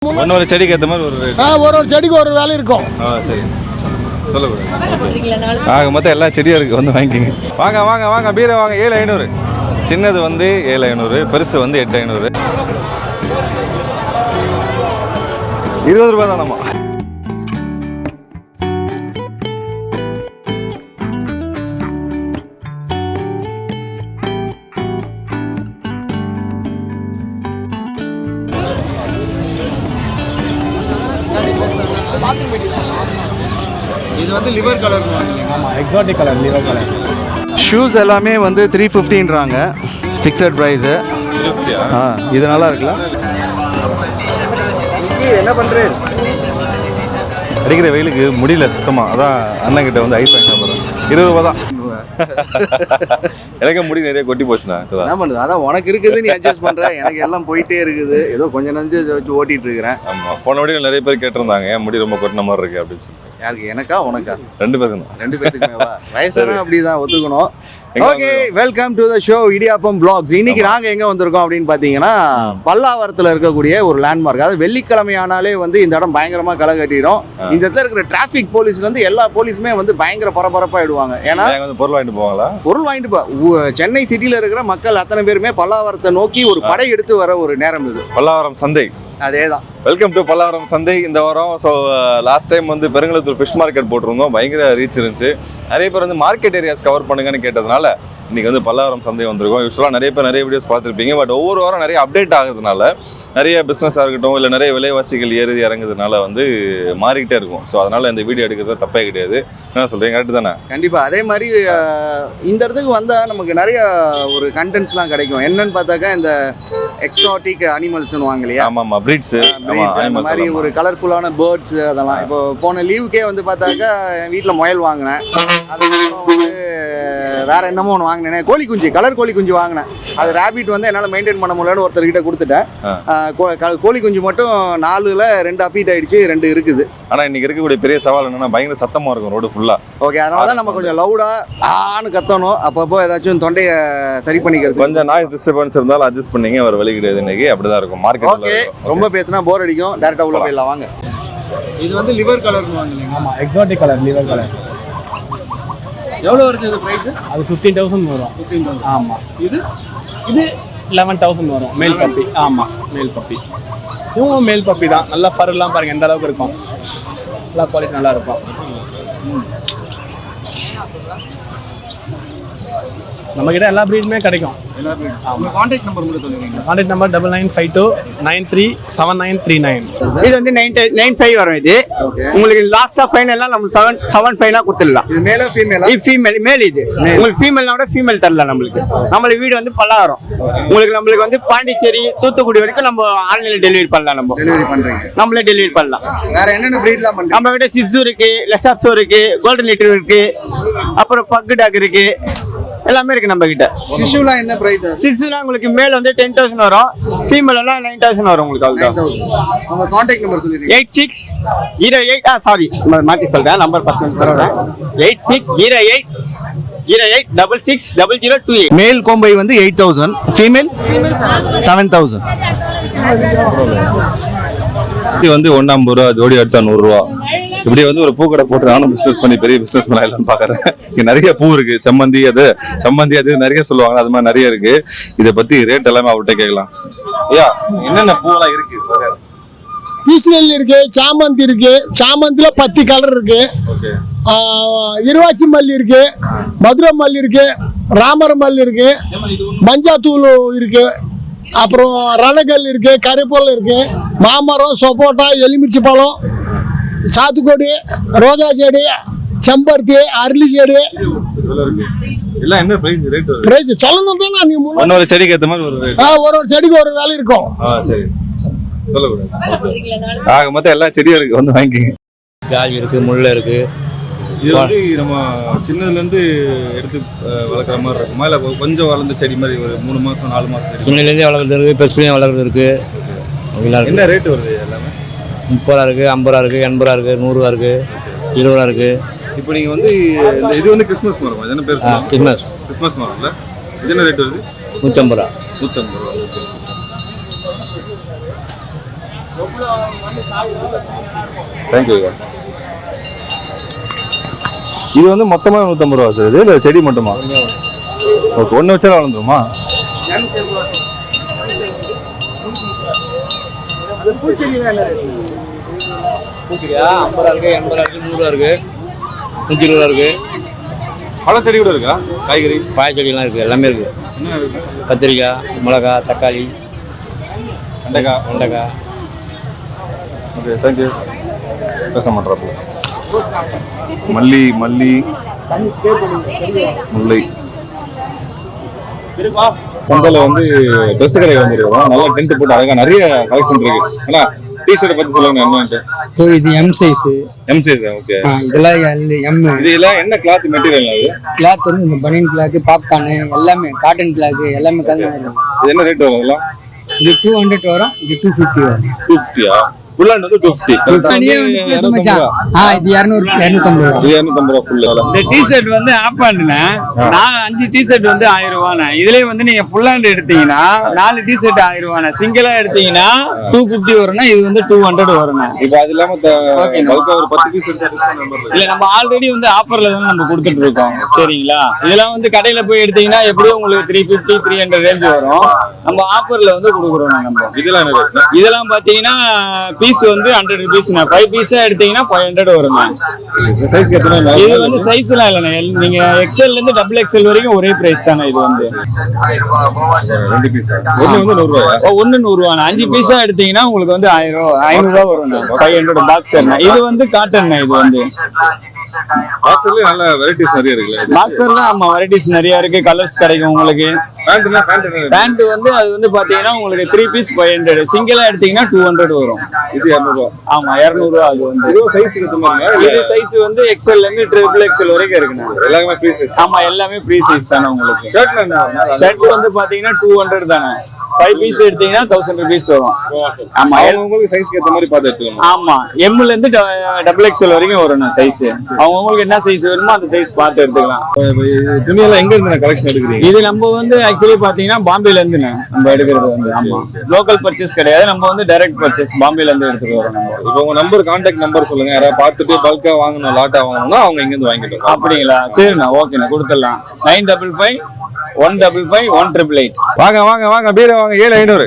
ஒரு செடிக்கு ஏற்ற மாதிரி ஒரு ஒரு செடிக்கு ஒரு வேலை இருக்கும். சரி சொல்லக்கூடாது. ஆக மொத்தம் எல்லா செடியும் இருக்குது, வந்து வாங்கிக்கிங்க. வாங்க வாங்க வாங்க பீரை வாங்க. 7500. சின்னது வந்து 7500, பெருசு வந்து 8500. 20 ரூபா தானம்மா. இது வந்து லிவர் கலர். ஆமாம், exotic colour, liver colour. Shoes எல்லாமே வந்து 350ன்றாங்க ஃபிக்ஸட் ப்ரைஸு. இது நல்லா இருக்குல்ல. என்ன பண்ணுறேன்? அடிக்கிற வெயிலுக்கு முடியல சுத்தமாக. அதான் அண்ணன் கிட்ட வந்து ஐஸ் வாங்கிட்டு போகிறேன். 20 ரூபா தான். எனக்கு முடி நிறைய கொட்டி போச்சுண்ணா. என்ன பண்ணுது? அதான் உனக்கு இருக்குது, நீ அட்ஜஸ்ட் பண்ணுற. எனக்கு எல்லாம் போயிட்டே இருக்குது, ஏதோ கொஞ்சம் நஞ்சு வச்சு ஓட்டிகிட்டு இருக்கிறேன். ஆமாம், போன வழியில் நிறைய பேர் கேட்டிருந்தாங்க ஏன் முடி ரொம்ப கொட்டின மாதிரி இருக்குது அப்படின்னு சொல்லிட்டு. யாருக்கு? எனக்கா உனக்கா? 2 பேருக்கு தான். 2 பேருக்குமேவா? வயசான அப்படி தான் ஒத்துக்கணும். Okay, welcome to the show Idiyappam blogs. இன்னைக்கு நாங்க எங்க வந்திருக்கோம் அப்படின்னு பாத்தீங்கன்னா, பல்லாவரத்துல இருக்கக்கூடிய ஒரு லேண்ட்மார்க். அதாவது வெள்ளிக்கிழமை ஆனாலே வந்து இந்த இடம் பயங்கரமா களை கட்டிடும். இந்த இடத்துல இருக்கிற டிராபிக் போலீஸ்ல இருந்து எல்லா போலீஸுமே வந்து பயங்கர பரபரப்பாயிடுவாங்க. ஏன்னா பொருள் வாங்கிட்டு போவாங்களா? பொருள் வாங்கிட்டு சென்னை சிட்டில இருக்கிற மக்கள் அத்தனை பேருமே பல்லாவரத்தை நோக்கி ஒரு படை எடுத்து வர ஒரு நேரம் இது. பல்லாவரம் சந்தை. அதேதான். வெல்கம் டு பல்லாவரம் சந்தை. இந்த வாரம் ஸோ லாஸ்ட் டைம் வந்து பெருங்குளத்தூர் ஃபிஷ் மார்க்கெட் போட்டிருந்தோம். பயங்கர ரீச் இருந்துச்சு. நிறைய பேர் வந்து மார்க்கெட் ஏரியாஸ் கவர் பண்ணுங்கன்னு கேட்டதுனால இன்னைக்கு வந்து பல்லாவரம் சந்தை வந்திருக்கோம். யூஸ்வலாக நிறைய பேர் நிறைய வீடியோஸ் பார்த்துருப்பீங்க. பட் ஒவ்வொரு வாரம் நிறைய அப்டேட் ஆகுறதுனால நிறைய பிஸ்னஸாக இருக்கட்டும், இல்லை நிறைய விலைவாசிகள் ஏறி இறங்குறதுனால வந்து மாறிக்கிட்டே இருக்கும். ஸோ அதனால் இந்த வீடியோ எடுக்கிறது தப்பே கிடையாது. என்ன சொல்கிறீங்க? கரெக்டு தானே? கண்டிப்பாக. அதே மாதிரி இந்த இடத்துக்கு வந்தால் நமக்கு நிறைய ஒரு கண்டென்ட்ஸ்லாம் கிடைக்கும். என்னன்னு பார்த்தாக்கா, இந்த எக்ஸாட்டிக் அனிமல்ஸ்னு வாங்க இல்லையா? ஆமாம், ப்ரீட்ஸு, அந்த மாதிரி ஒரு கலர்ஃபுல்லான பேர்ட்ஸ் அதெல்லாம். இப்போ போன லீவுக்கே வந்து பார்த்தாக்கா என் வீட்டில் முயல் வாங்கினேன். அதுக்கப்புறம் வந்து வேற என்னமோ ஒன்று வாங்கினேன், கோழி குஞ்சு, கலர் கோழி குஞ்சு வாங்கினேன். அது ரேபிட் வந்து என்னால் மெயின்டைன் பண்ண முடியலன்னு ஒருத்தர்கிட்ட கொடுத்துட்டேன். கோழி குஞ்சு மட்டும் 4ல் 2 அப்பீட் ஆயிடுச்சு, 2 இருக்குது. ஆனால் இன்னைக்கு இருக்கக்கூடிய பெரிய சவால் என்னன்னா, பயங்கர சத்தமாக இருக்கும் ரோடு ஃபுல்லாக. ஓகே, அதனால தான் நம்ம கொஞ்சம் லவுடாக ஆன்னு கத்தணும். அப்பப்போ ஏதாச்சும் தொண்டையை சரி பண்ணிக்கிறது. கொஞ்சம் நாய்ஸ் டிஸ்டர்பன்ஸ் இருந்தாலும் அட்ஜஸ்ட் பண்ணிங்க. ஒரு வழி கிடையாது. இன்னைக்கு அப்படிதான் இருக்கும் மார்க்கெட். ஓகே, ரொம்ப பேசினா போர் அடிக்கும். டேரெக்டாக உள்ள போயிடலாம் வாங்க. இது வந்து லிவர் கலர்னு வாங்குறீங்க? ஆமாம், எக்ஸாட்டிக் கலர், லிவர் கலர். எவ்வளோ வருது இது ப்ரைஸ்? அது 15,000 வரும். 15,000. ஆமாம். இது 11,000 வரும். Male puppy. ஆமாம், மேல் பப்பி. இதுவும் மேல் பப்பி தான். நல்லா ஃபர்லாம் பாருங்கள் எந்த அளவுக்கு இருக்கும். நல்லா குவாலிட்டி நல்லா இருக்கும். நம்மக்கிட்ட எல்லா ப்ரீடுமே கிடைக்கும். கான்டாக்ட் நம்பர் மட்டும் சொல்லுவீங்க? Contact number 9952937939. இது வந்து 95 வரும். இது உங்களுக்கு லாஸ்டா ஃபைனல்லாம் நம்ம 75 கொடுத்துடலாம். இது மேல ஃபீமேலா? இது ஃபீமேல். மேல். இது உங்களுக்கு ஃபீமேல்னா கூட ஃபீமேல் தரலாம். நம்மளுக்கு வீடு வந்து பல்லாவரம். நம்மளுக்கு வந்து பாண்டிச்சேரி, தூத்துக்குடி வரைக்கும் நம்ம ஆன்லைன்ல டெலிவரி பண்ணலாம். நம்மளே டெலிவரி பண்ணலாம். வேற என்னென்ன பிரீட்லாம் பண்றீங்க? நம்ம கிட்ட சிசு இருக்கு, லெசாப்ஸோ இருக்கு, கோல்டன் லிட்டர் இருக்கு, அப்புறம் பக்கு டாக் இருக்கு, எல்லாமே இருக்கு நம்ம கிட்ட. சிசுலாம் என்ன பிரைஸ்? சிசுலாம் உங்களுக்கு மேல் வந்து 10,000 வரும், ஃபீமேல் எல்லாம் 9,000 வரும் உங்களுக்கு. அவ்வளவுதான். நம்ம கான்டாக்ட் நம்பர் சொல்லுங்க. 8608 சாரி மாத்தி சொல்றேன் நம்பர் பர்சனல் சொல்றேன். 860808660028. மேல் கோம்பை வந்து 8,000, ஃபீமேல் 7,000. இது வந்து 150 ரூபா, ஜோடி எடுத்தா 100 ரூபா. இப்படி வந்து ஒரு பூக்கடை போட்டு நானும் பிசினஸ் பண்ணி பெரிய பிசினஸ் பண்ணலாம்னு பாக்குறேன். இங்க நிறைய பூ இருக்கு. செம்மந்தி அது நிறைய சொல்லுவாங்க. அது மாதிரி நிறைய இருக்கு. இதை பத்தி ரேட் எல்லாமே அவர்கிட்ட கேட்கலாம். ஐயா, என்னென்ன பூவெல்லாம் இருக்கு? பீஸ்னல் இருக்கு, சாமந்தி இருக்கு. சாமந்தில 10 கலர் இருக்கு. இருவாச்சி மல்லி இருக்கு, மதுரை மல்லி இருக்கு, ராமர் மல்லி இருக்கு, மஞ்சாத்தூள் இருக்கு, அப்புறம் ரணகல் இருக்கு, கரைப்பூல் இருக்கு, மாமரம், சப்போட்டா, எலுமிச்சை பழம், சாத்துக்கொடி, ரோஜா செடி, செம்பருத்தி, அரளி செடி. எல்லாம் என்ன பிரைஸ்? ரேட் பிரைஸ் சொல்லணும் தானே. நீ ஒரு செடிக்கு ஏத்த மாதிரி ஒரு ரேட். ஒரு செடிக்கு ஒரு விலை இருக்கும். சரி, சொல்லக்கூடாது. ஆக மொத்தம் எல்லா செடியும் இருக்கு, வந்து வாங்கிக்கங்க. காய் இருக்கு, முல்லை இருக்கு. இது வந்து நம்ம சின்னதுல இருந்து எடுத்து வளர்க்குற மாதிரி இருக்குமா, இல்லை கொஞ்சம் வளர்ந்த செடி மாதிரி ஒரு 3 மாசம் 4 மாசம்? சின்னலேருந்தே வளர்க்குறது இருக்கு, பெருசுலேயும் வளர்க்குறது இருக்கு. என்ன ரேட் வருது எல்லாமே? 30 ரூபா இருக்கு, 50 ரூபா இருக்கு, 80 ரூபா இருக்கு, 100 ரூபா இருக்கு, 20 ரூபா இருக்கு. இப்போ நீங்கள் வந்து இது வந்து கிறிஸ்மஸ் மரம், இது என்ன பேர்? கிறிஸ்மஸ் மரம் இல்லை? இது என்ன ரேட் வருது? 150 ரூபா. 150 ரூபா. தேங்க்யூ. இது வந்து மொத்தமாக 150 ரூபா சார், இது இல்லை செடி மட்டுமா? ஓகே, ஒன்று வச்சா வளர்ந்துருமா? பூச்செடி பூச்செடியா 50 இருக்கு, 80 இருக்கு, 100 இருக்கு, 120 இருக்கு. பழச்செடி கூட இருக்கா? காய்கறி பாயச்செடிலாம் இருக்கு, எல்லாமே இருக்கு. கத்திரிக்காய், மிளகா, தக்காளி, வெண்டைக்காய். வெண்டைக்காய். Okay, thank you. பேச மாட்டேறப்போ மல்லி முல்லை பொங்கல வந்து ட்ரெஸ் கடை வந்துருக்கோம். நல்லா டென்ட் போட்டு அழகா நிறைய கலெக்ஷன் இருக்கு. ஏன்னா டிஷர்ட் பத்தி சொல்லுங்க என்னன்ட்டு. இது M size. M size. Okay. இதெல்லாம் எம். இதெல்லாம் என்ன கிளாத் மெட்டீரியல் அது? கிளாத் வந்து இந்த பனியன் கிளாத், பாப்கார்ன் எல்லாமே, காட்டன் கிளாத் எல்லாமே கலந்து. இது என்ன ரேட் வரும் இதெல்லாம்? இது 200 வரும், இது 250 வரும். 250-ஆ? ஃபுல்லாண்ட் வந்து 250. இது 200 250 ரூபா. 250 ரூபா ஃபுல். இந்த டிஷர்ட் வந்து ஆப் பண்ணுனே, நான் 5 டிஷர்ட் வந்து 1000 ரூபாண்ணே. இதுலயே வந்து நீங்க ஃபுல் ஹேண்ட் எடுத்தீங்கன்னா 4 டிஷர்ட் 1000 ரூபாண்ணே. சிங்கிளா எடுத்தீங்கன்னா 250 வரும்னா, இது வந்து 200 வரும்ண்ணே. இப்போ அது இல்லாம பல்கா ஒரு 10 பீஸ் எடுத்தா டிஸ்கவுண்ட் நம்பர் இல்ல, நம்ம ஆல்ரெடி வந்து ஆஃபர்ல தான் நம்ம கொடுத்துட்டு இருக்கோம். சரிங்களா? இதெல்லாம் வந்து கடையில போய் எடுத்தீங்கன்னா எப்படியும் உங்களுக்கு 350 300 ரேஞ்ச் வரும். நம்ம ஆஃபர்ல வந்து கொடுக்குறோம். நம்ம இதெல்லாம் என்ன ரேட்? இதெல்லாம் பாத்தீங்கன்னா பீஸ் வந்து 100 rupeesண்ணே. 5 பீஸா எடுத்தீங்கன்னா 500 வரும்ண்ணே. சைஸ்க்கு எத்தனை? இது வந்து சைஸ்லாம் இல்லைண்ணே, நீங்க எக்ஸ்எல்ல இருந்து XXL வரைக்கும் ஒரே பிரைஸ் தானே. இது வந்து 2 பீஸ். ஒண்ணு வந்து 100 ரூபாயா? ஒன்னு 100 ரூபாண்ணே. 5 பீஸா எடுத்தீங்கன்னா உங்களுக்கு வந்து 500 ரூபா வரும். 500 பாக்ஸர்ண்ணே. இது வந்து காட்டன்ண்ணே. இது வந்து பாக்ஸ்ல நல்ல வெரைட்டிஸ் நிறைய இருக்குல்ல. பாக்ஸர்ல ஆமா வெரைட்டிஸ் நிறைய இருக்கு. கலர்ஸ் கிடைக்கும் உங்களுக்கு. பேண்ட் வந்து அது வந்து பாத்தீங்கன்னா உங்களுக்கு 3 பீஸ் 500. சிங்கிளா எடுத்தீங்கன்னா 200 வரும். இது 200 ரூபா. ஆமா 200 ரூபா. அது வந்து இது சைஸ்க்கு ஏத்த மாதிரி. இது சைஸ் வந்து XL ல இருந்து XXL வரைக்கும் இருக்குண்ணே. எல்லாமே ஃப்ரீ சைஸ். ஆமா எல்லாமே ஃப்ரீ சைஸ் தானே உங்களுக்கு. ஷர்ட்ல என்ன? ஷர்ட் வந்து பாத்தீங்கன்னா 200 தானே. 5 பீஸ் எடுத்தீங்கன்னா 1000 rupees வரும். ஆமா உங்களுக்கு சைஸ்க்கு ஏத்த மாதிரி பார்த்து எடுத்துக்கணும். ஆமா M ல இருந்து XXL வரைக்கும் வரும் சைஸ். அவங்களுக்கு என்ன சைஸ் வேணுமோ அந்த சைஸ் பார்த்து எடுத்துக்கலாம். துணி எல்லாம் எங்க இருந்து கலெக்ஷன் எடுக்கிறீங்க? இது நம்ம வந்து ஆக்சுவலி பாத்தீங்கன்னா பாம்பேல இருந்து நம்ம எடுக்கிறது வந்து. ஆமா லோக்கல் பர்ச்சேஸ் கிடையாது, நம்ம வந்து டைரக்ட் பர்ச்சேஸ் பாம்பேல இருந்து எடுத்துட்டு வரோம். நம்ம இப்போ உங்க நம்பர் கான்டாக்ட் நம்பர் சொல்லுங்க. யாராவது பார்த்துட்டு பல்கா வாங்கணும், லாட்டா வாங்கணும்னா அவங்க இங்க இருந்து வாங்கிட்டு. அப்படிங்களா? சரிண்ணா, ஓகேண்ணா, கொடுத்துடலாம். 955 155 1888. வாங்க வாங்க வாங்க பீரை வாங்க. 7500.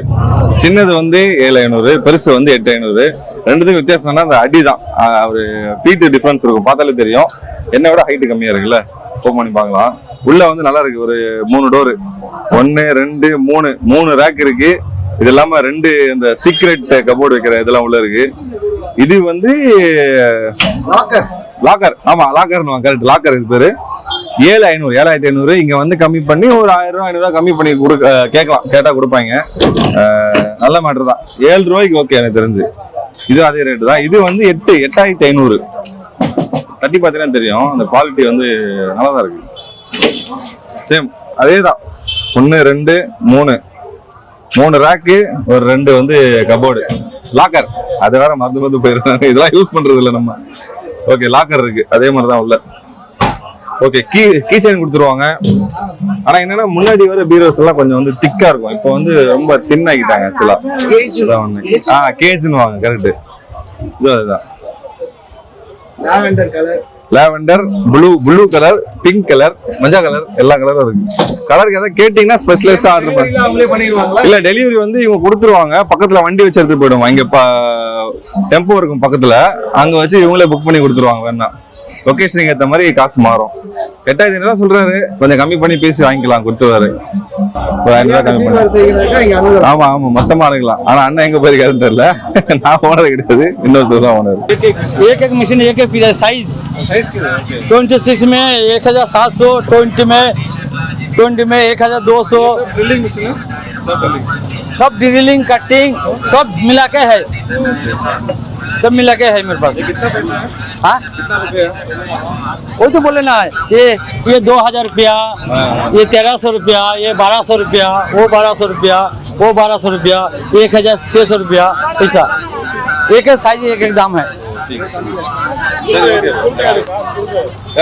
சின்னது வந்து 7500, பெருசு வந்து 8500. ரெண்டுத்துக்கும் வித்தியாசம்னா அந்த அடி தான். ஒரு ஃபீட் டிஃபரன்ஸ் இருக்கும், பார்த்தாலே தெரியும். என்னை விட ஹைட்டு கம்மியா இருக்குல்ல. ஓப்பன் பண்ணி பார்க்கலாம். உள்ள வந்து நல்லா இருக்கு. ஒரு 3 டோரு, 1 2 3 ரேக் இருக்கு. இது இல்லாம 2 இந்த சீக்ரெட் கபோர்டு வைக்கிற இதெல்லாம் உள்ள இருக்கு. இது வந்து லாக்கர். ஆமா லாக்கர்னு கரெக்ட். லாக்கர் இது பேரு. 7500 இங்க வந்து கம்மி பண்ணி ஒரு 1000 ரூபாய் 500 ரூபாய் கம்மி பண்ணி கேட்கலாம். கேட்டா கொடுப்பாங்க. நல்ல மேட்டர் தான். 7 ரூபாய்க்கு ஓகே எனக்கு தெரிஞ்சு. இது அதே ரேட்டு தான். இது வந்து 8500. தட்டி பார்த்தீங்கன்னா தெரியும். அந்த குவாலிட்டி வந்து நல்லா தான் இருக்கு. சேம் அதே தான். 1 2 3 ரேக்கு, ஒரு 2 வந்து கபோர்டு. லாக்கர் அது வேற மறந்து போயிருக்காங்க. இதெல்லாம் யூஸ் பண்றது இல்லை நம்ம. ஓகே லாக்கர் இருக்கு அதே மாதிரி தான் உள்ள. ஓகே கீ செயின் கொடுத்துருவாங்க. ஆனா என்னன்னா முன்னாடி வர பீரோஸ் எல்லாம் கொஞ்சம் வந்து திக்கா இருக்கும். இப்போ வந்து ரொம்ப தின் ஆகிட்டாங்க ஆக்சுவலா. கேஜ்னு வாங்க கரெக்ட். இதுதான் lavender colour, lavender, blue colour, pink colour, மஞ்சா கலர், எல்லா கலரும் இருக்கு. கலருக்கு எதாவது கேட்டீங்கன்னா ஸ்பெஷலைஸ்டா ஆர்டர் பண்ணிடுவாங்களா? இல்ல டெலிவரி வந்து இவங்க கொடுத்துருவாங்க. பக்கத்துல வண்டி வச்சு எடுத்து போயிடுவாங்க. இங்க டெம்போ இருக்கும் பக்கத்துல, அங்க வச்சு இவங்களே புக் பண்ணி கொடுத்துருவாங்க. வேணா லொகேஷனுக்கு ஏற்ற மாதிரி காசு மாறும். 8500 சொல்றாரு, கொஞ்சம் கம்மி பண்ணி பேசி வாங்கிக்கலாம். கொடுத்துருவாரு. ஒரு 500 கம்மி பண்ணி. ஆமா மொத்தமா எடுக்கலாம். ஆனா அண்ணன் எங்க போயிருக்காருன்னு தெரியல. நான் ஓனர் கிடையாது, இன்னொருத்தர் தான் ஓனர். एक मशीन एक पीस साइज 26 में 1700, 20 में 1200. ड्रिलिंग मशीन सब ड्रिलिंग कटिंग सब मिला के है. सब मिला के है मेरे पास. कितना पैसा है? हाँ कितना रुपया? वो तो बोले ना, ये 2000 रुपया, ये 1300 रुपया, ये 1200 रुपया, वो 1200 रुपया, वो 1200 रुपया, 1600 रुपया पैसा. एक साइज एक दाम है.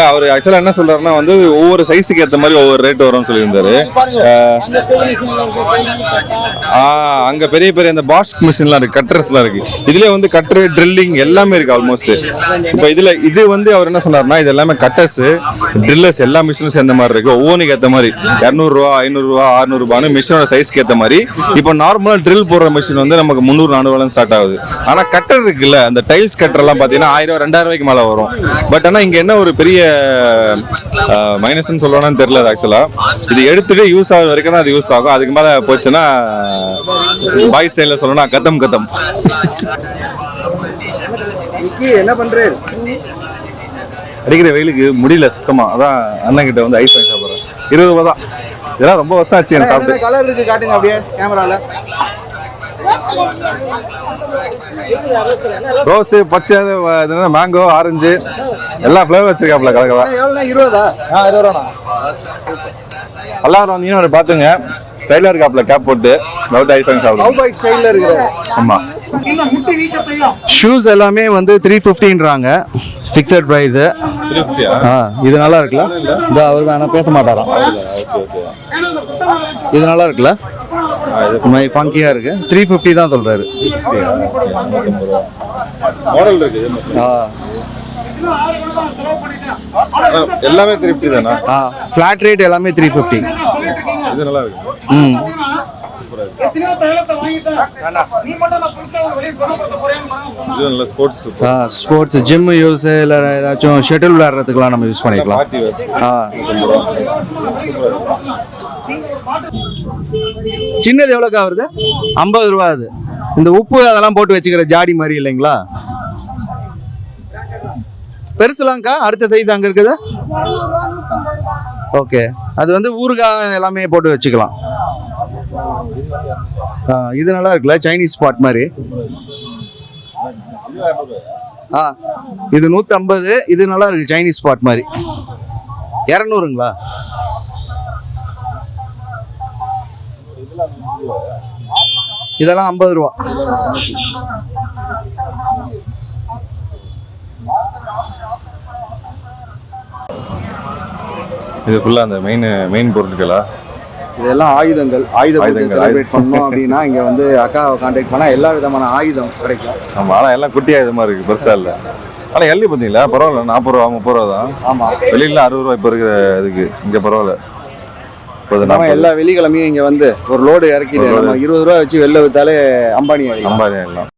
அவர் ஆக்சுவலாக என்ன சொல்றாருன்னா வந்து ஒவ்வொரு சைஸுக்கு ஏற்ற மாதிரி ஒவ்வொரு ரேட் வரும்னு சொல்லியிருந்தாரு. அங்க பெரிய பெரிய இந்த பாஷ் மிஷின்லாம் இருக்கு, கட்டர்ஸ்லாம் இருக்கு. இதுல வந்து கட்டர், ட்ரில்லிங் எல்லாமே இருக்கு ஆல்மோஸ்ட். இப்போ இது வந்து அவர் என்ன சொன்னார்னா இது எல்லாமே கட்டர்ஸ், ட்ரில்லர்ஸ் எல்லா மிஷினும் சேர்ந்த மாதிரி இருக்கு. ஒவ்வொன்றுக்கு ஏற்ற மாதிரி 200 ரூபா, 500 ரூபா, 600 ரூபான்னு மிஷினோட சைஸ்க்கு ஏற்ற மாதிரி. இப்போ நார்மலா ட்ரில் போடுற மிஷின் வந்து நமக்கு 300-400 ஸ்டார்ட் ஆகுது. ஆனா கட்டர் இருக்குல்ல, அந்த டைல்ஸ் கட்டர் எல்லாம் பாத்தீங்கன்னா 1000-2000 ரூபாய்க்கு மேல வரும். பட் ஆனா இங்க என்ன ஒரு பெரிய மைனஸ்ன்னு சொல்லணும்னு தெரியல. ஆக்சுவலா இது எடுத்துட்டு யூஸ் ஆகுற வரைக்கும் தான் அது யூஸ் ஆகும். அதுக்கு மேல போச்சுன்னா பாய்ஸ் சைட்ல சொல்லணும்னா கதம் கதம். என்ன பண்றேன் அடிக்கிற வெயிலுக்கு முடியல சுத்தமா. அதான் அண்ணன் கிட்ட வந்து ஐஸ் வாங்கி சாப்பிட்றேன். 20 ரூபா தான். இதெல்லாம் ரொம்ப வருஷம் ஆச்சு எனக்கு சாப்பிட்டு. கலர் இருக்கு, காட்டுங்க அப்படியே கேமரால. ரோஸ், பச்சை, மேங்கோ, ஆரஞ்சு எல்லா ஃப்ளேவர் வச்சிருக்காப்ல கலக்கதா. எவ்வளோண்ணா? 20 ரூபா. எல்லாரும் வந்தீங்கன்னா ஒரு பாத்துங்க, ஸ்டைலா இருக்காப்ல கேப் போட்டு டவுட் ஐஸ் வாங்கி சாப்பிடுவோம். கவுபாய் ஸ்டைல்ல இருக்கு. ஆமா. ஷூஸ் எல்லாமே வந்து 350ன்றாங்க ஃபிக்ஸட் ப்ரைஸ். 350. இது நல்லா இருக்குல்ல? இந்த அவர் தான் ஆனால் பேச மாட்டாராம். இது நல்லா இருக்குல்ல? ஃபங்கியா இருக்கு. 350 தான் சொல்றாரு. மாடல் இருக்கு. எல்லாமே 350 தானா? ஃபிளாட் ரேட் எல்லாமே 350. இது நல்லா இருக்கு. இது நல்ல ஸ்போர்ட்ஸ் ஜிம் யூஸ் இல்லை ஏதாச்சும் ஷட்டில் விளையாடுறதுக்குலாம் நம்ம யூஸ் பண்ணிக்கலாம். சின்னது எவ்வளோக்கா வருது? 50 ரூபா. அது இந்த உப்பு அதெல்லாம் போட்டு வச்சுக்கிற ஜாடி மாதிரி இல்லைங்களா? பெருசுலாங்க்கா அடுத்த சைஸ் அங்கே இருக்குது. ஓகே, அது வந்து ஊறுகாய் எல்லாமே போட்டு வச்சுக்கலாம். இது நல்லா இருக்குல்ல, சைனீஸ் ஸ்பாட் மாதிரி. இது 150. இது நல்லா இருக்கு, சைனீஸ் ஸ்பாட் மாதிரி. 200ங்களா? இதெல்லாம் 50 ரூபா. இது ஃபுல்லா அந்த மெயின் பொருட்களா? இதெல்லாம் ஆயுதங்கள். செலிப்ரேட் பண்ணோம் அப்படின்னா இங்கே வந்து அக்காவை கான்டாக்ட் பண்ணால் எல்லா விதமான ஆயுதம் கிடைக்கும். ஆமாம், ஆனால் எல்லாம் குட்டி ஆயுதமாக இருக்குது, பெருசாக இல்லை. ஆனால் எள்ளி பார்த்தீங்களா பரவாயில்ல, 40 ரூபா 30 ரூபா தான். ஆமாம், வெளியில் 60 ரூபா இப்போ இருக்கிற இதுக்கு. இங்கே பரவாயில்ல. நம்ம எல்லா வெள்ளிக்கிழமையும் இங்கே வந்து ஒரு லோடு இறக்கிட்டு நம்ம 20 ரூபா வச்சு வெளில வித்தாலே அம்பானி எல்லாம்.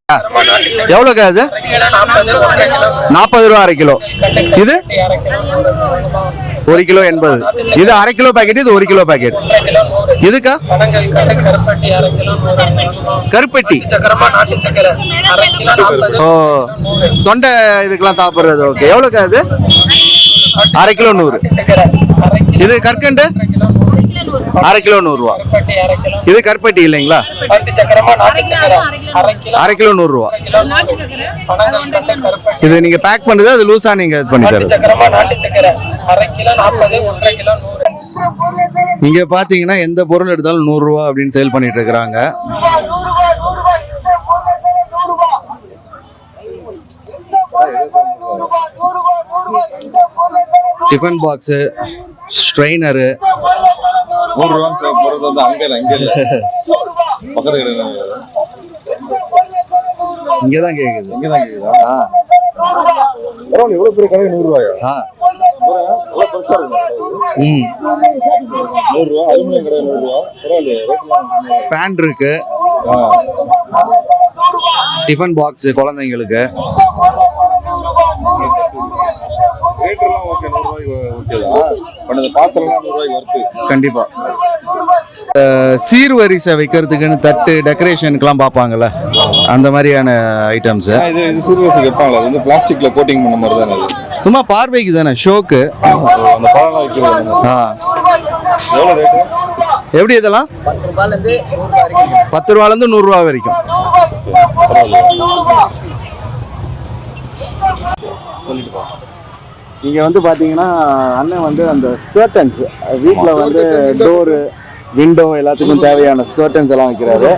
எவ்வளோக்கா அது? 40 ரூபா 1/2 கிலோ. இது 1 கிலோ 80. இது 1/2 கிலோ பாக்கெட், இது 1 கிலோ பாக்கெட். இதுக்கா? கருப்பட்டி. ஓ, தொண்டை இதுக்கெல்லாம் சாப்பிட்றது. ஓகே, எவ்வளோக்கா அது? 1/2 கிலோ 100. இது கற்கண்டு 1/2 கிலோ 100 ரூபா. இது கருப்பட்டி இல்லைங்களா? 1/2 கிலோ 100 ரூபா. இது நீங்க பேக் பண்றது, அது லூசா நீங்க இது பண்ணி தரது. இங்க பாத்தீங்கன்னா எந்த பொருள் எடுத்தாலும் 100 ரூபா அப்படின்னு சேல் பண்ணிட்டு இருக்கிறாங்க. Tiffin box, strainer. 100 ரூபா போறது வந்து அங்கே இல்லை, பக்கத்து இங்கதான் கேக்குது. இங்கதான் கேக்குதா? பரவாயில்ல, எவ்வளவு பெரிய கடை 100 ரூபாயா? பெருசா இருக்கு. 100 ரூபா அலுமினியம் கடை 100 ரூபா. பரவாயில்ல. பேன் இருக்கு, டிஃபன் பாக்ஸ் குழந்தைங்களுக்கு. ரேட்டெல்லாம் ஓகே, 100 ரூபாய்க்கு ஓகே தான். பட் அந்த பாத்திரம்லாம் 100 ரூபாய்க்கு வருது. கண்டிப்பா. சீர்வரிசை வைக்கிறதுக்குன்னு தட்டு டெக்கரேஷனுக்குலாம் பார்ப்பாங்கல்ல, அந்த மாதிரியான ஐட்டம்ஸ். இது சீர்வரிசை வைப்பாங்களா? அது வந்து பிளாஸ்டிக்ல கோட்டிங் பண்ண மாதிரி தானே? சும்மா பார்வைக்கு தானே, ஷோக்கு. அந்த பழம்லாம் வைக்கிறது. எவ்வளோ ரேட்டு? எப்படி இதெல்லாம்? 10 ரூபாலேருந்து 100 ரூபா வரைக்கும். இங்கே வந்து பார்த்தீங்கன்னா அண்ணன் வந்து அந்த ஸ்கர்டன்ஸ் வீட்டில் வந்து டோரு, விண்டோ எல்லாத்துக்கும் தேவையான ஸ்கர்டன்ஸ் எல்லாம் வைக்கிறாரு.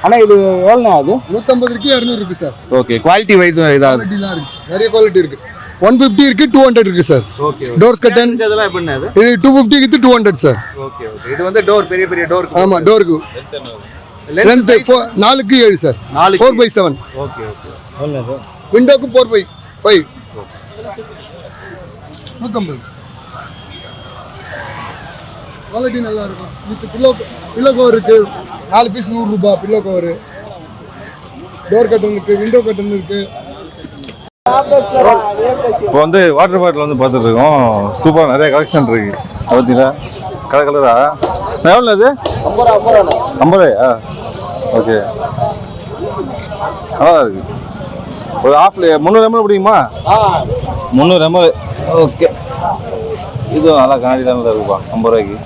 ஆனால் இது எவ்வளோண்ணா அது? 150 இருக்கு, 200 இருக்கு சார். ஓகே, குவாலிட்டி வைஸ் ஏதாவது குவாலிட்டிலாம் இருக்கு சார். நிறைய குவாலிட்டி இருக்கு. 150 இருக்கு, 200 இருக்கு சார். ஓகே. டோர்ஸ் கட்டன் இதெல்லாம் எப்படின்னா அது? இது 250 வித் 200 சார். Okay okay. இது வந்து டோர், பெரிய பெரிய டோர். ஆமா, டோருக்கு லென்த் 4க்கு 7 சார். 4/7. Okay okay. விண்டோக்கு 4/5. 150. குவாலிட்டி நல்லா இருக்கும். வித் பில்லோ கவர் இருக்கு. 4 பீஸ் 100 ரூபாய் பில்லோ கவர். டோர் கட்டன் இருக்கு, விண்டோ கட்டன் இருக்கு. இப்போ வந்து வாட்டர் பாட்டில் வந்து பார்த்துட்டு இருக்கோம். சூப்பராக நிறைய கலெக்ஷன் இருக்கு. பார்த்தீங்களா கலர் கலரா? எவ்வளோ அது? 50. ஓகே, நல்லா இருக்கு. ஒரு ஹாஃப் 300 ml பிடிக்குமா? 300 ml. ஓகே, இதுவும் நல்லா கண்ணாடி தான் இருக்குப்பா. 50 ரூபாய்க்கு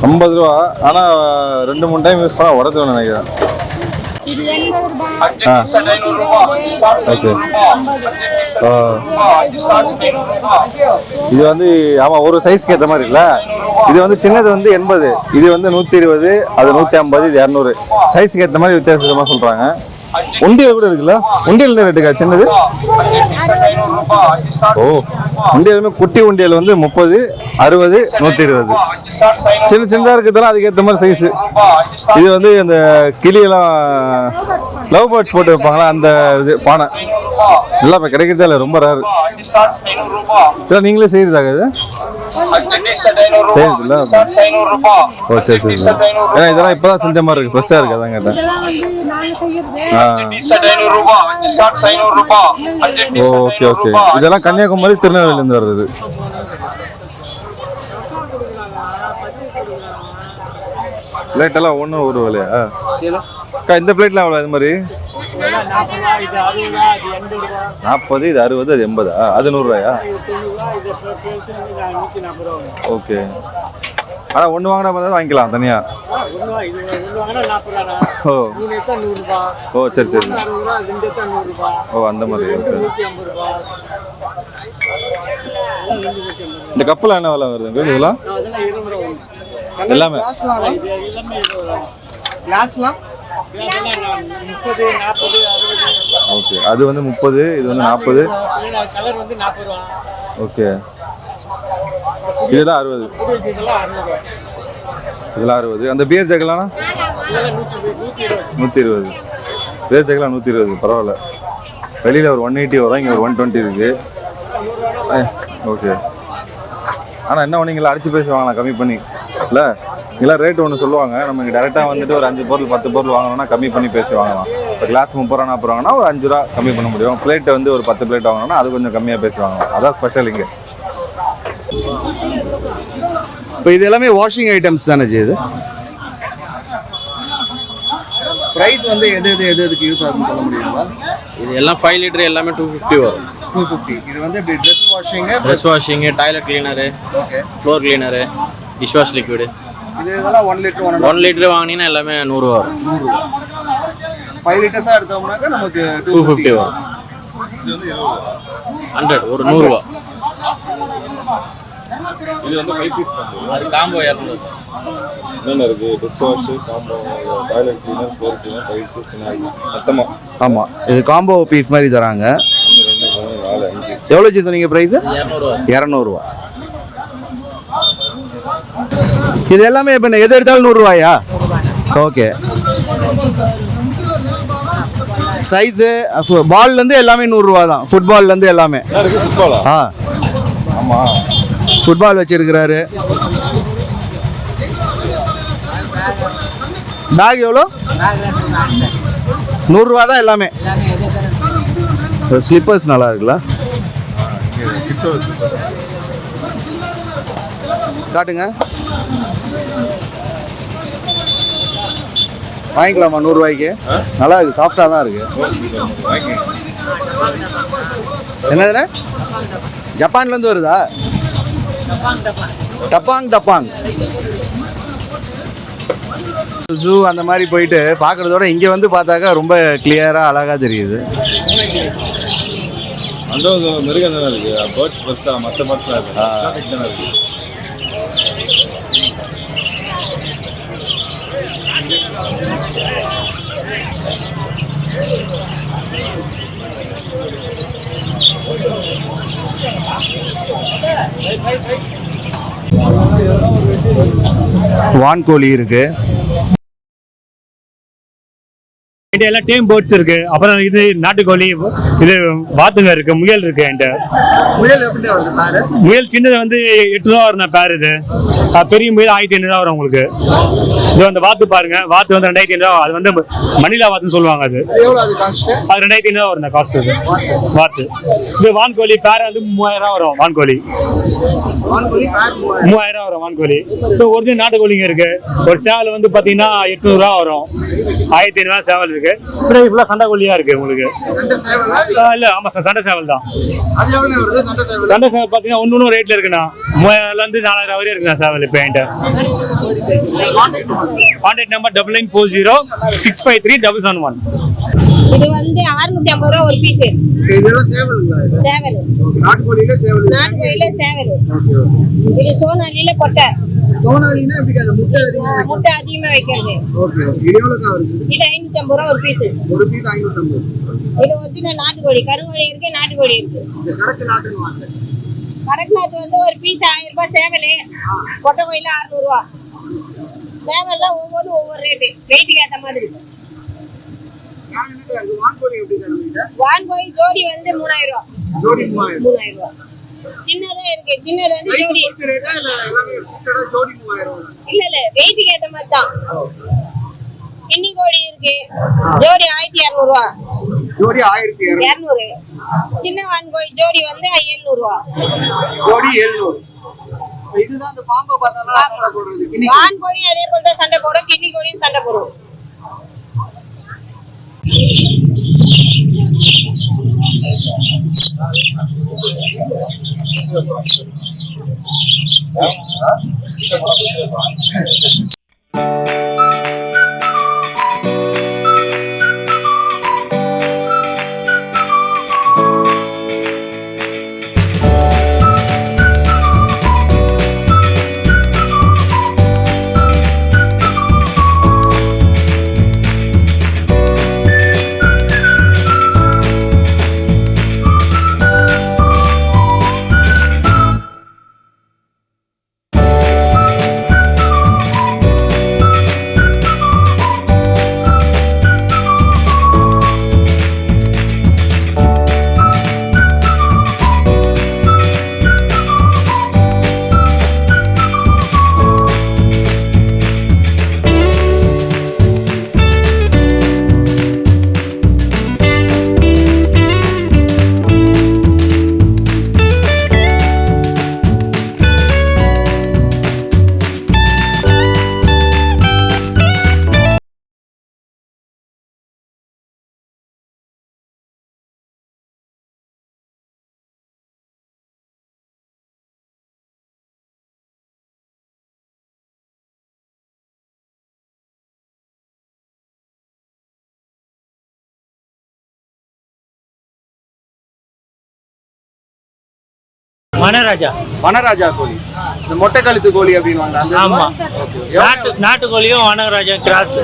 50 ரூபா. ஆனால் 2-3 டைம் யூஸ் பண்ணால் உடச்சுன்னு நினைக்கிறேன். ஓகே, இது வந்து ஆமாம் ஒரு சைஸ்க்கு ஏற்ற மாதிரி இல்லை. இது வந்து சின்னது வந்து 80, இது வந்து 120, அது 150, இது 200. சைஸுக்கு ஏற்ற மாதிரி வித்தியாசமாக சொல்கிறாங்க. உண்டியல் கூட இருக்குல்ல? உண்டியல் ரேட்டுக்கா சின்னது? ஓ, உண்டியலுமே குட்டி உண்டியல் வந்து 30, 60, 120. சின்ன சின்னதாக இருக்கிறதுலாம் அதுக்கேற்ற மாதிரி சைஸு. இது வந்து அந்த கிளியெல்லாம் லவ் பேர்ட்ஸ் போட்டு வைப்பாங்களா அந்த இது பானை எல்லாம் இப்போ கிடைக்கிறதே இல்லை, ரொம்ப ரேர். இதெல்லாம் நீங்களே செய்யறதாக இது? செய்யறதில்ல? ஓ சரி சரி சரி. ஏன்னா இதெல்லாம் இப்போதான் செஞ்ச மாதிரி இருக்கு, ஃப்ரெஷ்ஷாக இருக்கு, அதான் கேட்டேன். Okay okay. இதெல்லாம் கன்னியாகுமரி திருநெல்வேலியிலேருந்து வர்றது. பிளேட்டெல்லாம் ஒன்றும் ஒரு விலையா? அக்கா இந்த பிளேட்லாம் எவ்வளோ? இது மாதிரி 40, இது 60, அது 80. அது 100 ரூபாயா? ஓகே. ஆனால் ஒன்று வாங்கினா பார்த்தா வாங்கிக்கலாம் தனியாக. ஓ ஓ சரி சரி. ஓ அந்த மாதிரி. ஓகே. இந்த கப்பெல்லாம் என்ன விலை வருதுங்க இதெல்லாம்? எல்லாமே கிளாஸ்லாம் ஓகே. அது வந்து 30, இது வந்து 40. ஓகே. இதெல்லாம் 60. இதெல்லாம் 60. அந்த பியர் ஜாக்கெல்லாம் 120. பியர் ஜாக்கெல்லாம் 120. பரவாயில்ல. வெளியில் ஒரு 180 வரும், இங்கே ஒரு 120 இருக்கு. ஓகே. ஆனால் என்ன ஒன்று அடிச்சு பேசுவாங்களா கம்மி பண்ணி இல்லை? இதெல்லாம் ரேட்டு ஒன்று சொல்லுவாங்க. நம்ம இங்கே டேரெக்டாக வந்துட்டு ஒரு 5 பொருள் 10 பொருள் வாங்கணும்னா கம்மி பண்ணி பேசி வாங்கலாம். இப்போ கிளாஸ் 30 ரூபா 40 ரூபாங்கன்னா ஒரு 5 ரூபா கம்மி பண்ண முடியும். பிளேட்டு வந்து ஒரு 10 பிளேட் வாங்கணும்னா அது கொஞ்சம் கம்மியாக பேசி வாங்கலாம். அதான் ஸ்பெஷல் இங்கே. இப்போ இது எல்லாமே வாஷிங் ஐட்டம்ஸ் தானே இது? ப்ரைஸ் வந்து எதுக்கு யூஸ் ஆகுதுன்னு சொல்ல முடியுங்களா? இது எல்லாம் 5 லிட்டர் எல்லாமே 250 வரும். 250. இது வந்து இப்படி dress washing, toilet cleaner, okay, floor cleaner, dish wash liquid. இது இதெல்லாம் 1 லிட்டர் 1 லிட்டர் வாங்கினீங்கன்னா எல்லாமே 100 ரூபா வரும். 5 லிட்டர்ஸ் தான் எடுத்தோம்னாக்கா நமக்கு 250 வரும். 100 ஒரு 100 ரூபா. இது வந்து 5 பீஸ் அது காம்போ 200. என்னென்ன இருக்குது? Dish wash, combo, toilet cleaner, floor cleaner, tiles, phenyl மொத்தமாக. ஆமாம், இது காம்போ பீஸ் மாதிரி தராங்க. 1 2 3 4 5. எவ்வளோ சொன்னீங்க ப்ரைஸு? 200 ரூபா. இது எல்லாமே இப்போ எது எடுத்தாலும் 100 ரூபாயா? ஓகே. சைஸு பால்லேருந்து எல்லாமே 100 ரூபா தான். ஃபுட்பால்லேருந்து எல்லாமே. ஃபுட்பாலா? ஆமாம், ஃபுட்பால் வச்சிருக்கிறாரு. பேக் எவ்வளோ? 100 ரூபா தான் எல்லாமே. ஸ்லிப்பர்ஸ் நல்லா இருக்குல்ல? காட்டுங்க, வாங்கிக்கலாமா 100 ரூபாய்க்கு? நல்லா இருக்கு, சாஃப்டாக தான் இருக்கு. என்னதுண்ணே? ஜப்பான்லேருந்து வருதா? டப்பாங். ஜூ அந்த மாதிரி போயிட்டு பார்க்குறதோட இங்கே வந்து பார்த்தாக்கா ரொம்ப கிளியராக அழகாக தெரியுது. அந்த மிருகம் தானே இருக்குது. பேர்ட்ஸ் பெருசாக மற்ற பேர்ட்ஸ் தானே இருக்குது. வான்கோழி இருக்கு. எல்லாம் டேம் போட்ஸ் இருக்கு. அப்புறம் இது நாட்டுக்கோழி, இது வாத்துங்க இருக்கு, முயல் இருக்கு என்கிட்ட. முயல் சின்னது வந்து 8 ரூபா வரும் பேர். இது பெரிய முயல் 1500 ரூபா வரும் உங்களுக்கு. இது அந்த வாத்து பாருங்க, வாத்து வந்து 2500 ரூபா. அது வந்து மணிலா வாத்துன்னு சொல்லுவாங்க. அது 2500 ரூபா வரும் காஸ்ட். இது வாத்து. இது வான்கோழி பேர் வந்து 3000 ரூபா வரும். வான்கோழி 3000 ரூபா வரும் வான்கோழி. இப்போ ஒரிஜினல் நாட்டுக்கோழிங்க இருக்கு. ஒரு சேவல் வந்து பாத்தீங்கன்னா 800 ரூபா வரும். 1500 ரூபா சேவல் இருக்கு. ஃபுல்லா சண்டை கோழியா இருக்கு உங்களுக்கு. இல்ல ஆமா சார், சண்டை சேவல் தான். சண்டை சேவல் பாத்தீங்கன்னா ஒன்னு ரேட்ல இருக்குண்ணா. 3000 இருந்து 4000 வரையும் இருக்குண்ணா சேவல். இப்போ என்கிட்ட கான்டாக்ட் நம்பர் 9940653771. இது வந்து 650 ரூபா ஒரு பீஸ். சேவல் நாட்டுக்கோழியில சேவல். இது சோனாலியில பொட்டை. சோனாலினா எப்படி அந்த முட்டை அதிகமா வைக்கிறது. இது எவ்வளவு வருது? இது 550 ரூபா ஒரு பீஸ். ஒரு பீஸ் 550. இது ஒரிஜினல் நாட்டுக்கோழி. கருங்கோழி இருக்கு, நாட்டுக்கோழி இருக்கு. இந்த கடக்கு நாட்டுன்னு கடக்நாத் வந்து ஒரு பீஸ் 1000 ரூபாய் சேவல். பொட்டை கோயில 600 ரூபா. சேவல்லாம் ஒவ்வொரு ரேட்டு, வெயிட்டுக்கு ஏற்ற மாதிரி. வான்கோழி ஜோடி வந்து 3000 ரூபா. 3000 ரூபா. சின்னதா இருக்கு. சின்னது வந்து ஜோடி இல்ல வெயிட்டுக்கு ஏத்த மாதிரி தான். கிண்ணி கோழி இருக்கு, ஜோடி 1200 ரூபா. ஜோடி 1200. சின்ன வான்கோழி ஜோடி வந்து 700 ரூபா. ஜோடி 700. இதுதான் அந்த பாம்பை பார்த்தாலும் சண்டை போடுறது. வான்கோழி அதே போல தான் சண்டை போடும், கிண்ணி கோழியும் சண்டை போடும். வனராஜா. வனராஜா கோழி, இந்த மொட்டை கழுத்து கோழி அப்படின்வாங்க. ஆமா, நாட்டுக்கோழியும் வனராஜா கிராஸ்.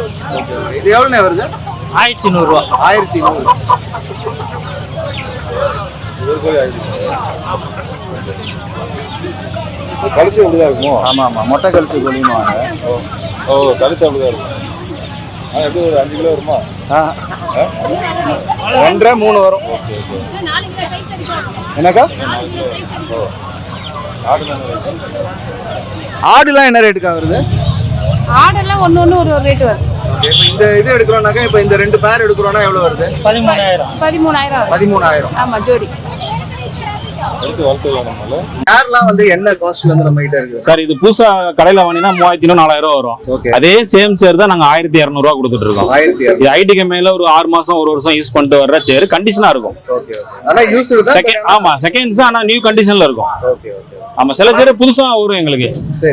இது எவ்வளவு வருது? 1100 ரூபா. 1100. கழுத்து எப்படிதான் இருக்குமோ? ஆமா ஆமா, மொட்டை கழுத்து கோழின்னு வாங்க. ஓ, கழுத்து அப்படிதான் இருக்கும். எப்படி ஒரு 5 கிலோ வருமா? 2.5 3 வரும். என்னக்கா? ஆடுலாம் என்ன ரேட்டுக்கா வருது? ஆடெல்லாம் ஒன்னு ஒரு ரேட் வருது. இந்த இது எடுக்கிறோம்னாக்கா, இப்போ இந்த 2 பேர் எடுக்கிறோம்னா எவ்வளவு வருது? 13,000. 13,000. ஆமா, ஜோடி. பேர்லாம் வந்து என்ன காஸ்ட்ல இருந்து நம்ம கிட்ட இருக்கு சார்? இது புதுசா கடையில வாங்கினா 3000 4000 வரும். அதே சேம் சேர் தான் நாங்க 1200 ரூபா கொடுத்துட்டு இருக்கோம். 1200. இது ஐடிக்கு மேல ஒரு 6 மாசம் 1 வருஷம் யூஸ் பண்ணிட்டு வர்ற சேர் கண்டிஷனா இருக்கும். ஆமா, செகண்ட்ஸ். ஆனா நியூ கண்டிஷன்ல இருக்கும். ஆமா, சில சேர் புதுசா வரும் எங்களுக்கு.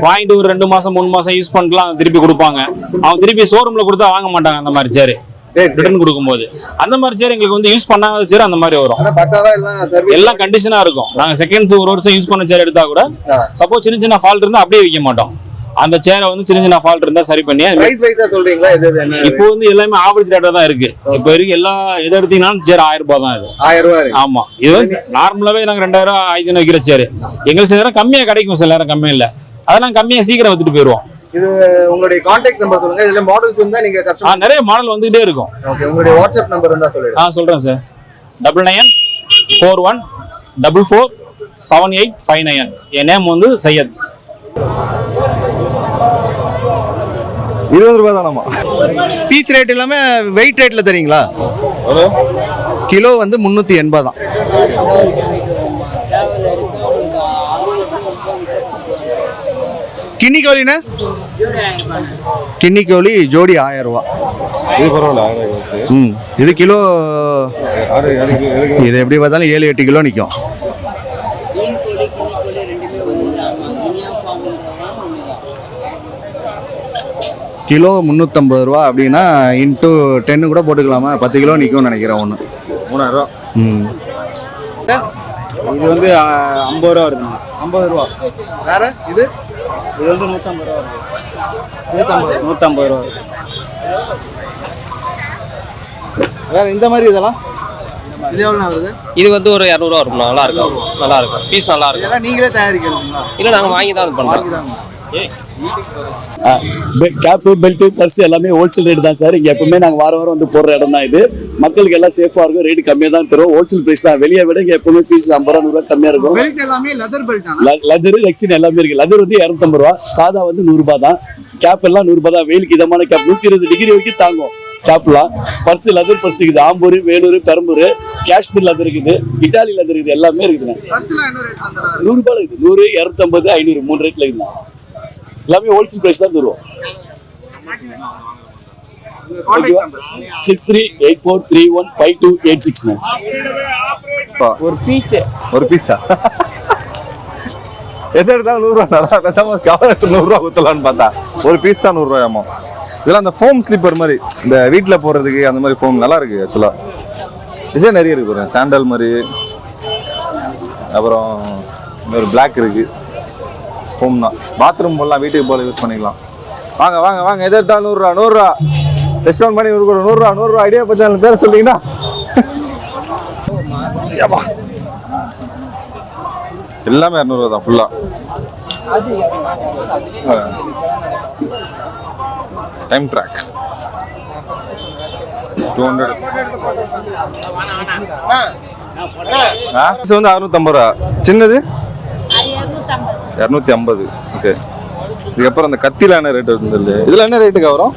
வாங்கிட்டு ஒரு 2 மாசம் 3 மாசம் யூஸ் பண்ணிக்கலாம், திருப்பி கொடுப்பாங்க. அவங்க திருப்பி ஷோரூம்ல கொடுத்தா வாங்க மாட்டாங்க அந்த மாதிரி சேர். ரிட்டர்ன் கொடுக்கும்போது அந்த மாதிரி சேர் எங்களுக்கு வந்து யூஸ் பண்ணாத சேர் அந்த மாதிரி வரும். எல்லாம் கண்டிஷனா இருக்கும். நாங்க செகண்ட்ஸ் 1 வருஷம் யூஸ் பண்ண சேர் எடுத்தா கூட சப்போஸ் சின்ன சின்ன ஃபால்ட் இருந்தா அப்படியே விற்க மாட்டோம். அந்த சேரை வந்து சின்ன சின்ன ஃபால்ட் இருந்தா சரி பண்ணி பிரைஸ் வைஸா சொல்றீங்களா? எது எது என்ன? இப்போ வந்து எல்லாமே ஆவரேஜ் ரேட்டா தான் இருக்கு. இப்போ வரைக்கும் எல்லா எதை எடுத்தீங்கன்னாலும் சேர் 1000 ரூபாய் தான் இது. 1000 ரூபாய். ஆமா, இது வந்து நார்மலாவே நாங்க 2000 1000 வைக்கிற சேர் எங்களுக்கு சில நேரம் கம்மியா கிடைக்கும், சில நேரம் கம்மியா இல்ல. அதை நாங்க கம்மியா சீக்கிரம் வித்துட்டு போயிடுவோம். இது உங்களுடைய கான்டாக்ட் நம்பர் சொல்லுங்க. இதுல மாடல்ஸ் இருந்தா நீங்க கஸ்டமர் நிறைய மாடல் வந்துகிட்டே இருக்கும். ஓகே, உங்களுடைய வாட்ஸ்அப் நம்பர் இருந்தா சொல்லுங்க. சொல்றேன் சார். 9941447859. என் நேம் வந்து சையத். 20 ரூபாய் தானம்மா? பீஸ் ரேட் இல்லாம வெயிட் ரேட்ல தரீங்களா? கிலோ வந்து 380 தான். கிண்ணி கோழினா கிண்ணி கோழி ஜோடி 1000 ரூபாய். இது பரவாயில்ல. இது கிலோ இது எப்படி பார்த்தாலும் 7-8 கிலோ நிற்கும். கிலோ 350 ரூபா அப்படின்னா இன்ட்டு 10 கூட போட்டுக்கலாமா? 10 கிலோ நிற்கும்னு நினைக்கிறேன். ஒன்று 3000 ரூபா. இது வந்து 50 ரூபா வருது. 50 ரூபா. வேற இது இது வந்து 150 ரூபா வருது. 150 ரூபா. வேற இந்த மாதிரி இதெல்லாம் இது எவ்வளோ வருது? இது வந்து ஒரு 200 ரூபா இருக்கும். நல்லா இருக்கும், நல்லா இருக்கும். பீஸ் நல்லா இருக்கும். இதெல்லாம் நீங்களே தயாரிக்கிறீங்களா? இல்லை, நாங்கள் வாங்கி தான் இது பண்ணுறோம். கேப்பு பெல்ட்டு பர்ஸ் எல்லாமே ஹோல்சேல் ரேட் தான் சார். இங்கே எப்பவுமே நாங்கள் வாரம் வாரம் வந்து போடுற இடம் தான் இது. மக்களுக்கு எல்லாம் சேஃபாக இருக்கும், ரேட்டு கம்மியாக தான் தரும். ஹோல்சேல் ப்ரைஸ் தான். வெளியே விட இங்கே எப்பவுமே பீஸ் 50 ரூபா 100 ரூபா கம்மியாக இருக்கும். பெல்ட் எல்லாமே லெதர் பெல்ட். லெதர் ரெக்ஸின் எல்லாமே இருக்கு. லெதர் வந்து 250 ரூபா, சாதா வந்து 100 ரூபா தான். கேப் எல்லாம் 100 ரூபா தான். வெயிலுக்கு இதமான கேப் 120 டிகிரி வரைக்கும் தாங்கும் கேப்லாம். பர்ஸ் லெதர் பர்ஸ் இருக்குது. ஆம்பூர், வேலூர், பெரம்பூர், காஷ்மீர் லெதர் இருக்குது, இட்டாலி லெதர் இருக்குது, எல்லாமே இருக்குதுங்க. 100 ரூபாய் இருக்குது. 100, 250, 500 3 ரேட்ல இருக்குதுங்க. எல்லாமே ஹோல்சேல் பிரைஸ் தான் தருவோம். 6384315286. ஒரு பீஸா எது எடுத்தாலும் 100 ரூபா. பேசாம கவர் 100 ரூபா குத்தலான்னு பார்த்தா ஒரு பீஸ் தான் 100 ரூபாயாமா. இதெல்லாம் அந்த ஃபோம் ஸ்லீப்பர் மாதிரி இந்த வீட்டில் போடுறதுக்கு அந்த மாதிரி ஃபோம் நல்லா இருக்கு. ஆக்சுவலா டிசைன் நிறைய இருக்கு பாருங்க. சாண்டல் மாதிரி, அப்புறம் ஒரு பிளாக் இருக்கு. ஃபோம் தான். பாத்ரூம் போடலாம், வீட்டுக்கு போல யூஸ் பண்ணிக்கலாம். வாங்க வாங்க வாங்க. எது எடுத்தாலும் 100 ரூபா 100 ரூபா டிஸ்கவுண்ட் பண்ணி 100 ரூபா 100 ரூபா. ஐடியா பச்சாலும் பேரை சொல்லிட்டீங்கன்னா எல்லாமே 200 ரூபா தான் ஃபுல்லா. Time track 200. வந்து 650 ரூபா. சின்னது 250. ஓகே. இதுக்கப்புறம் அந்த கத்தில என்ன ரேட் இருந்தது? இதுல என்ன ரேட்டுக்கு வரும்?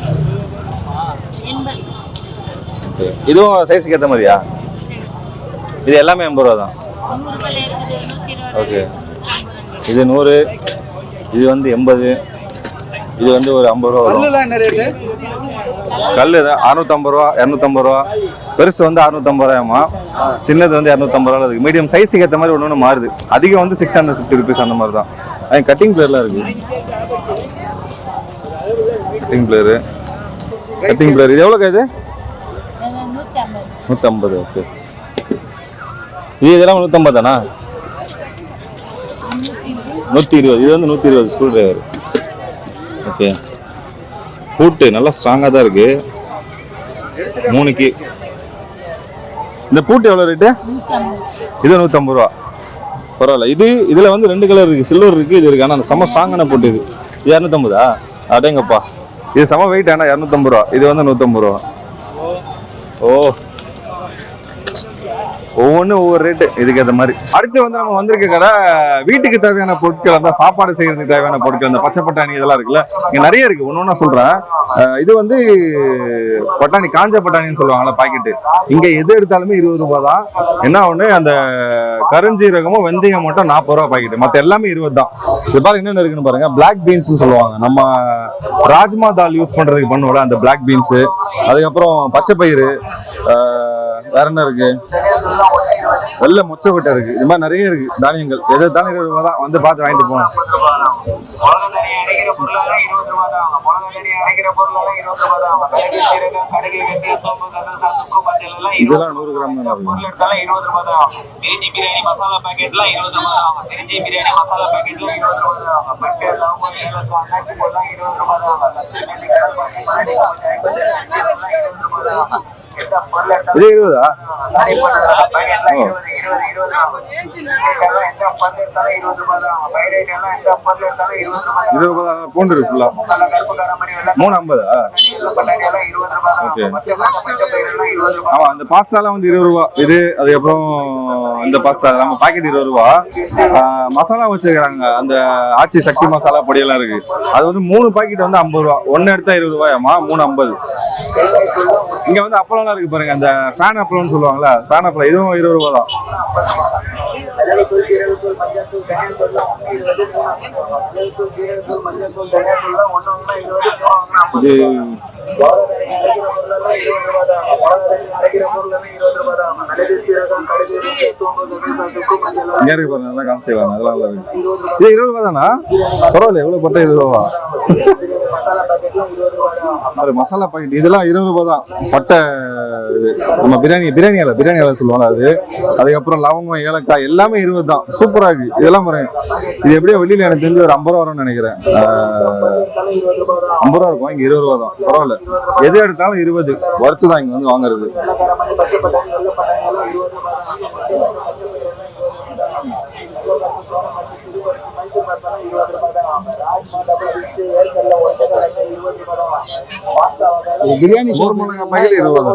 இதுவும் சைஸுக்கு ஏற்ற மாதிரியா? இது எல்லாமே 80 ரூபா தான். ஓகே. இது 100, இது வந்து 80, இது வந்து ஒரு 50 ரூபா வரும். கல் 650 ரூபா 250 ரூபா. பெருசு வந்து 650 ரூபாயாமா. சின்னது வந்து 250 ரூபா இருக்கு. மீடியம் சைஸுக்கு ஏற்ற மாதிரி ஒன்று மாறுது. அதிகம் வந்து 650 ருபீஸ் அந்த மாதிரி தான். கட்டிங் பிளேயர்லாம் இருக்கு. கட்டிங் பிளேயரு இது எவ்வளோக்கா? இது 150. ஓகே. இதெல்லாம் 150 தானா? 120. இது வந்து 120 ஸ்க்ரூ டிரைவர். ஓகே. பூட்டு நல்லா ஸ்ட்ராங்காக தான் இருக்கு. 3க்கு. இந்த பூட்டு எவ்வளோ ரேட்டு? இது 150 ரூபா. பரவாயில்ல. இதில் வந்து 2 கலர் இருக்கு. சில்வர் இருக்கு, இது இருக்கு. ஆனால் செம்ம ஸ்ட்ராங்கான பூட்டு இது. 250. அடேங்கப்பா. இது செம வெயிட். ஆனால் 250 ரூபா. இது வந்து 150 ரூபா. ஓ, ஒவ்வொன்றும் ஒவ்வொரு ரேட்டு இதுக்கு ஏற்ற மாதிரி. அடுத்து வந்து நம்ம வந்திருக்க கடை வீட்டுக்கு தேவையான பொருட்கள், அந்த சாப்பாடு செய்யறதுக்கு தேவையான பொருட்கள், அந்த பச்சை பட்டாணி இதெல்லாம் இருக்குல்ல, இங்க நிறைய இருக்கு. ஒன்னொன்னா சொல்றேன். இது வந்து பட்டாணி, காஞ்ச பட்டாணின்னு சொல்லுவாங்கல்ல, பாக்கெட்டு. இங்க எது எடுத்தாலுமே 20 ரூபாய் தான். என்ன ஒண்ணு, அந்த கருஞ்சீரகமும் வெந்தயம் மட்டும் 40 ரூபா பாக்கெட்டு. மத்த எல்லாமே 20 தான். இது பாருங்க என்னென்ன இருக்குன்னு பாருங்க. பிளாக் பீன்ஸ் சொல்லுவாங்க. நம்ம ராஜ்மா தால் யூஸ் பண்றதுக்கு பண்ணுவோம்ல, அந்த பிளாக் பீன்ஸ். அதுக்கப்புறம் பச்சை பயிறு. வேற என்ன இருக்கு? வெள்ளை மொச்சக்கொட்டை இருக்கு. இது மாதிரி நிறைய இருக்கு தானியங்கள். எது தானே 20 ரூபா தான். வந்து பார்த்து வாங்கிட்டு போனோம். இதெல்லாம் 100 கிராம் தானே இருக்கும். இது 20ஆ? ஓ. 20 ரூபா பூண்டு இருக்கு ஃபுல்லா. 350ஆ? ஓகே. ஆமா, அந்த பாஸ்தாலாம் வந்து 20 ரூபா. இது அதுக்கப்புறம் இந்த பாஸ்தா நம்ம பாக்கெட் 20 ரூபா. மசாலா வச்சிருக்காங்க, அந்த ஆச்சி சக்தி மசாலா பொடியெல்லாம் இருக்கு. அது வந்து 3 பாக்கெட் வந்து 50 ரூபா. ஒன்னு எடுத்தா 20 ரூபாயாமா, 350. இங்க வந்து அப்பளம்லாம் இருக்கு பாருங்க, அந்த ஃபேன் அப்பளம்னு சொல்லுவாங்கல்ல, ஃபேன் அப்பளம், இதுவும் 20 ரூபா தான். இது இங்க இருக்கு பாருங்க, அதெல்லாம் காமிச்சிடலாம், அதெல்லாம் நல்லா இருக்கு. இது 20 ரூபா தானா? பரவாயில்ல, எவ்வளவு பட்டை 20 ரூபா. மசாலா பாக்கெட் இதெல்லாம் 20 ரூபா தான். பட்டை இது நம்ம பிரியாணி சொல்லுவாங்க அது. அதுக்கப்புறம் லவங்கம், ஏலக்காய் எல்லாமே 20 தான். சூப்பரா இருக்கு. இதெல்லாம் பாருங்க, இது எப்படியோ வெளியில எனக்கு தெரிஞ்சு ஒரு 50 ரூபா வரும்னு நினைக்கிறேன். 50 ரூபா இருக்கும், இங்க 20 ரூபா தான். பரவாயில்ல, எது எடுத்தாலும் 20 வறுத்து தான் இங்க வந்து வாங்குறது. பிரியாணி பாக்கெட் 20.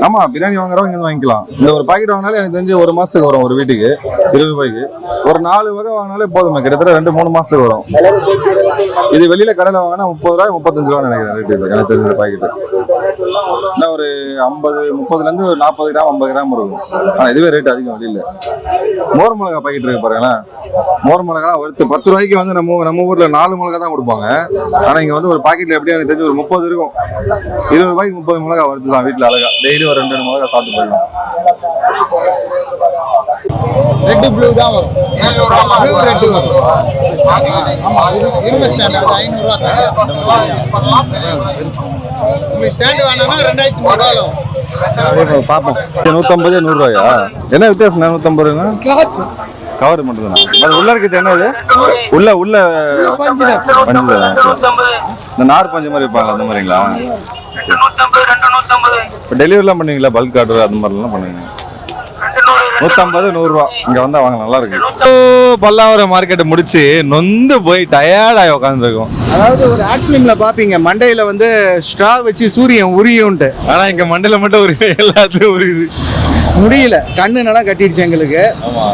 ஆமா, பிரியாணி வாங்குறவங்க இங்க வாங்கிக்கலாம். இந்த ஒரு பாக்கெட் வாங்கினாலே எனக்கு தெரிஞ்சு ஒரு மாசத்துக்கு வரும் ஒரு வீட்டுக்கு 20 ரூபாய்க்கு. ஒரு 4 வகை வாங்கினாலே போதுமே, கிட்டத்தட்ட 2-3 மாசத்துக்கு வரும். இது வெளியில கடையில வாங்கினா 30 ரூபாய் 35 ரூபாய் நினைக்கிறேன் ரேட். இது எனக்கு தெரிஞ்ச பாக்கெட் என்ன ஒரு 30ல இருந்து 40 கிராம் 50 கிராம் இருக்கும். ஆனா இதுவே ரேட் அதிகம் வெளியில. மோர் மிளகா பாக்கெட் இருக்கு பாருங்களேன். மோர் மிளகா ஒருத்து 10 ரூபாய்க்கு வந்து நம்ம ஊர்ல 4 மிளகா தான் கொடுப்பாங்க. ஆனா இங்க வந்து ஒரு பாக்கெட்ல எப்படியும் எனக்கு தெரிஞ்சு ஒரு 30 இருக்கும். 20 ரூபாய்க்கு 30 மிளகா வறுத்துலாம் வீட்டுல அழகா. டெய்லி ஒரு 2 மிளகா சாப்பிட்டு போயிடலாம். ரெட் ப்ளூ தான் வரும். ப்ளூ ரெட் வரும். ஆமா, இரும்பு ஸ்டாண்ட் அது 500 ரூபா தான். உங்களுக்கு ஸ்டாண்ட் வேணும்னா 2300 ரூபா ஆகும். பாப்போம். 150 100 ரூபாயா? என்ன வித்தியாசம்? 150 கவர் மட்டும் தானே? அது உள்ள இருக்குது என்னது? உள்ள பஞ்சு இந்த நார் பஞ்சு மாதிரி வைப்பாங்க, அந்த மாதிரிங்களா? இப்போ டெலிவரிலாம் பண்ணுவீங்களா? பல்க் ஆர்டர் அது மாதிரிலாம் பண்ணுவீங்க? 150 100 ரூபா. இங்க வந்தா வாங்க, நல்லா இருக்கு. பல்லாவரம் மார்க்கெட்டை முடிச்சு நொந்து போய் டயர்டாகி உட்காந்துருக்கோம். அதாவது ஒரு ஆட் ஃபிலிம்ல பாப்பீங்க, மண்டையில வந்து ஸ்ட்ரா வச்சு சூரியன் உரியும்ட்டு. ஆனா இங்க மண்டையில மட்டும் ஒரு எல்லாத்துலயும் உரியுது. முடியல, கண்ணு நல்லா கட்டிடுச்சு எங்களுக்கு. ஆமா,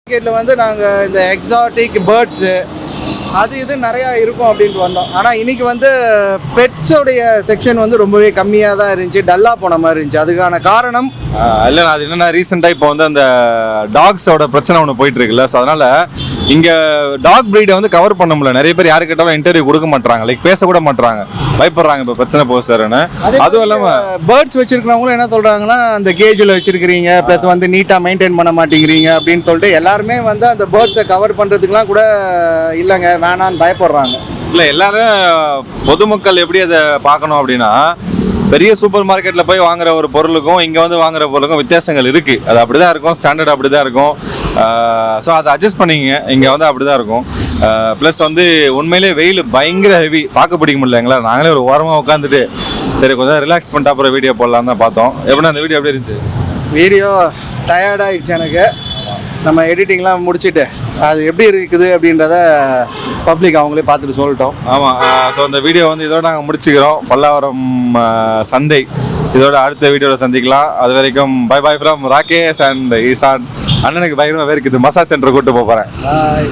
மார்க்கெட்ல வந்து நாங்க இந்த எக்ஸாட்டிக் பேர்ட்ஸ் அது இது நிறையா இருக்கும் அப்படின்ட்டு வந்தோம். ஆனால் இன்னைக்கு வந்து பெட்ஸோடைய செக்ஷன் வந்து ரொம்பவே கம்மியாக தான் இருந்துச்சு, டல்லாக போன மாதிரி இருந்துச்சு. அதுக்கான காரணம் இல்லை, அது என்னென்னா ரீசெண்டாக இப்போ வந்து அந்த டாக்ஸோட பிரச்சனை ஒன்று போயிட்டு இருக்குல்ல. ஸோ அதனால் இங்கே டாக் ப்ரீடை வந்து கவர் பண்ண முடியல. நிறைய பேர் யாரு கேட்டாலும் இன்டர்வியூ கொடுக்க மாட்டாங்க, லைக் பேசக்கூட மாட்டாங்க, பயப்படுறாங்க இப்போ பிரச்சனை போகுது சார்னு. அதுவும் இல்லாமல் பேர்ட்ஸ் வச்சிருக்கிறவங்களும் என்ன சொல்கிறாங்கன்னா, அந்த கேஜில் வச்சிருக்கிறீங்க ப்ளஸ் வந்து நீட்டாக மெயின்டைன் பண்ண மாட்டேங்கிறீங்க அப்படின்னு சொல்லிட்டு எல்லாருமே வந்து அந்த பேர்ட்ஸை கவர் பண்ணுறதுக்குலாம் கூட இல்லைங்க வேணான்னு பயப்படுறாங்க. இல்லை, எல்லாரும் பொதுமக்கள் எப்படி அதை பார்க்கணும் அப்படின்னா, பெரிய சூப்பர் மார்க்கெட்டில் போய் வாங்குற ஒரு பொருளுக்கும் இங்கே வந்து வாங்குற பொருளுக்கும் வித்தியாசங்கள் இருக்குது. அது அப்படி தான் இருக்கும், ஸ்டாண்டர்ட் அப்படி தான் இருக்கும். ஸோ அதை அட்ஜஸ்ட் பண்ணிங்க. இங்கே வந்து அப்படி தான் இருக்கும். ப்ளஸ் வந்து உண்மையிலே வெயில் பயங்கர ஹெவி, பார்க்க பிடிக்க முடியல எங்களா. நாங்களே ஒரு ஓரமாக உட்காந்துட்டு சரி கொஞ்சம் ரிலாக்ஸ் பண்ணிட்டு அப்புறம் வீடியோ போடலாம் தான் பார்த்தோம். எப்படின்னா அந்த வீடியோ எப்படி இருந்துச்சு? வீடியோ டயர்டாகிடுச்சு எனக்கு. நம்ம எடிட்டிங்லாம் முடிச்சுட்டு அது எப்படி இருக்குது அப்படின்றத பப்ளிக் அவங்களே பார்த்துட்டு சொல்லிட்டோம். ஆமாம், ஸோ அந்த வீடியோ வந்து இதோட நாங்கள் முடிச்சுக்கிறோம். பல்லாவரம் சந்தை இதோட அடுத்த வீடியோவில் சந்திக்கலாம். அது வரைக்கும் bye bye from Rakesh and Ishaan. அண்ணனுக்கு பயங்கரமாக வேர்க்குது, மசாஜ் சென்டர் கூப்பிட்டு போகிறேன். பாய்.